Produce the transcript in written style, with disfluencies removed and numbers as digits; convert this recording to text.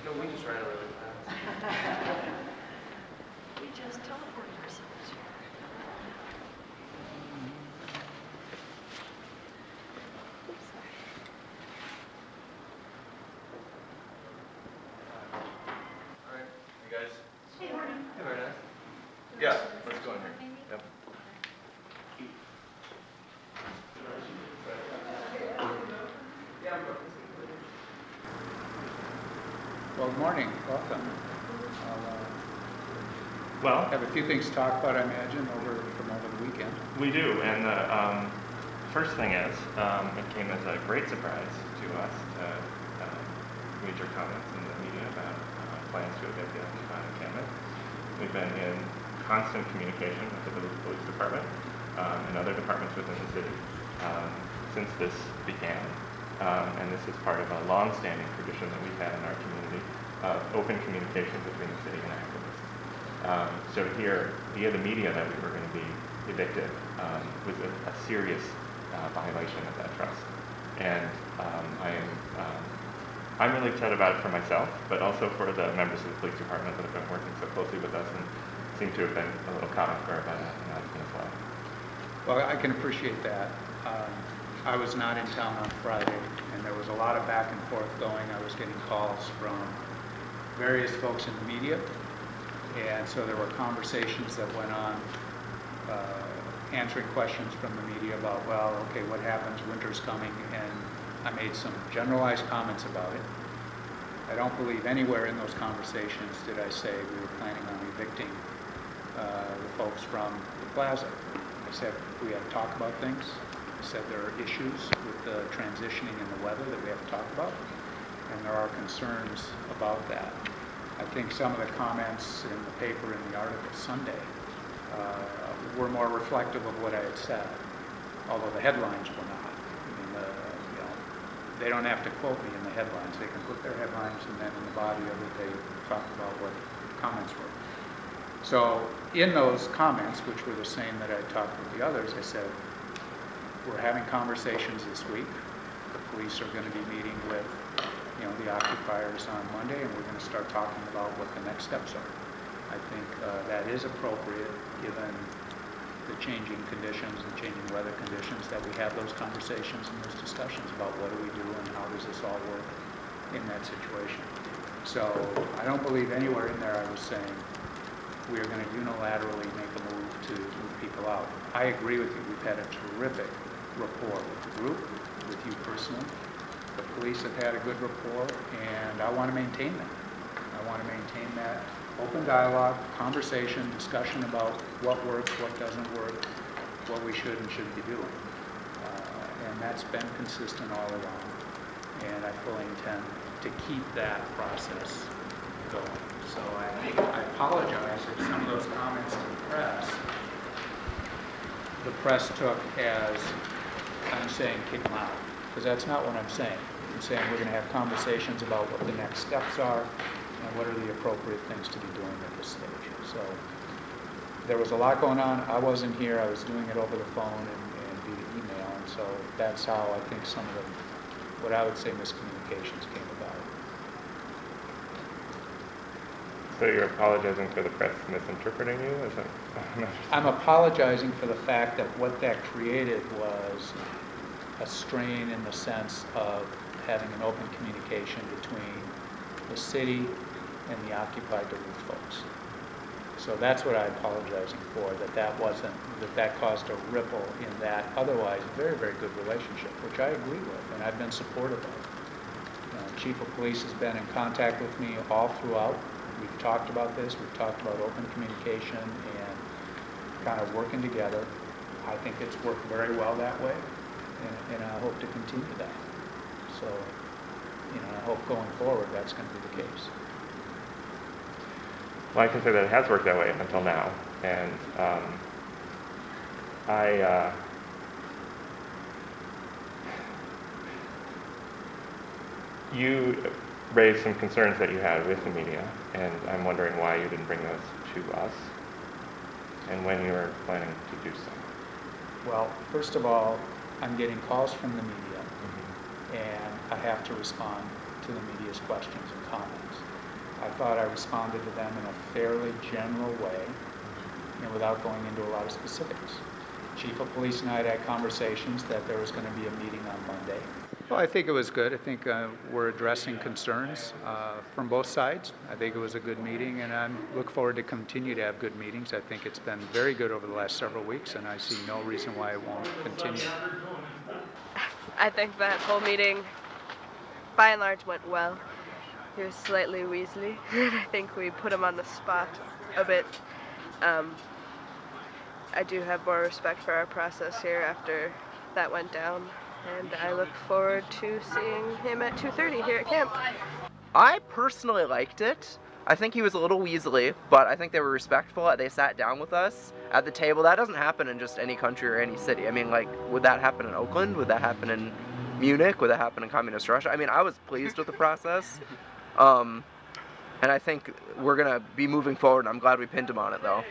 No, we just ran really fast. We just teleported ourselves here. All right, you guys. Hey, morning. Hey, very nice. Yeah, let's go in here. Yep. Well, good morning. Welcome. Well, Have a few things to talk about, I imagine, over the weekend. we do, and the first thing is, it came as a great surprise to us to read your comments in the media about plans to evict the Occupy encampment. We've been in constant communication with the Duluth Police Department and other departments within the city since this began, and this is part of a long-standing tradition that we've had in our community of open communication between the city and activists. So here, via the media, that we were going to be evicted was a serious violation of that trust. And I'm really upset about it for myself, but also for the members of the police department that have been working so closely with us and seem to have been a little caught off guard by that announcement as well. Well, I can appreciate that. I was not in town on Friday, and there was a lot of back and forth going. I was getting calls from various folks in the media, and so there were conversations that went on, answering questions from the media about, well, okay, what happens, winter's coming, and I made some generalized comments about it. I don't believe anywhere in those conversations did I say we were planning on evicting the folks from the plaza. I said we have to talk about things. I said there are issues with the transitioning in the weather that we have to talk about, and there are concerns about that. I think some of the comments in the paper in the article Sunday were more reflective of what I had said, although the headlines were not. I mean, they don't have to quote me in the headlines. They can put their headlines, and then in the body of it, they talk about what comments were. So in those comments, which were the same that I talked with the others, I said, we're having conversations this week. The police are going to be meeting with the occupiers on Monday, and we're going to start talking about what the next steps are. I think that is appropriate given the changing conditions and changing weather conditions, that we have those conversations and those discussions about what do we do and how does this all work in that situation. So I don't believe anywhere in there I was saying we are going to unilaterally make a move to move people out. I agree with you. We've had a terrific rapport with the group, with you personally. The police have had a good rapport, and I want to maintain that. I want to maintain that open dialogue, conversation, discussion about what works, what doesn't work, what we should and shouldn't be doing. And that's been consistent all along, and I fully intend to keep that process going. So I apologize if some of those comments to the press took as I'm saying kick them out, because that's not what I'm saying. I'm saying we're going to have conversations about what the next steps are and what are the appropriate things to be doing at this stage. So there was a lot going on. I wasn't here. I was doing it over the phone and via email, and so that's how I think some of the, what I would say, miscommunications came about. So you're apologizing for the press misinterpreting you? Is that, I'm apologizing for the fact that what that created was a strain in the sense of having an open communication between the city and the Occupy Duluth folks. So that's what I'm apologizing for, that caused a ripple in that otherwise very, very good relationship, which I agree with and I've been supportive of. Chief of Police has been in contact with me all throughout. We've talked about this. We've talked about open communication and kind of working together. I think it's worked very well that way, and I hope to continue that. So, I hope going forward that's going to be the case. Well, I can say that it has worked that way up until now, and you raised some concerns that you had with the media, and I'm wondering why you didn't bring those to us, and when you were planning to do so. Well, first of all, I'm getting calls from the media, and I have to respond to to the media's questions and comments. I thought I responded to them in a fairly general way and without going into a lot of specifics. Chief of Police and I had conversations that there was going to be a meeting on Monday. Well, I think it was good. I think we're addressing concerns from both sides. I think it was a good meeting, and I look forward to continue to have good meetings. I think it's been very good over the last several weeks, and I see no reason why it won't continue. I think that whole meeting, by and large, went well. He was slightly weaselly, and I think we put him on the spot a bit. I do have more respect for our process here after that went down, and I look forward to seeing him at 2:30 here at camp. I personally liked it. I think he was a little weaselly, but I think they were respectful. They sat down with us at the table. That doesn't happen in just any country or any city. I mean, like, would that happen in Oakland? Would that happen in Munich? Would that happen in communist Russia? I mean, I was pleased with the process. And I think we're going to be moving forward, and I'm glad we pinned him on it, though.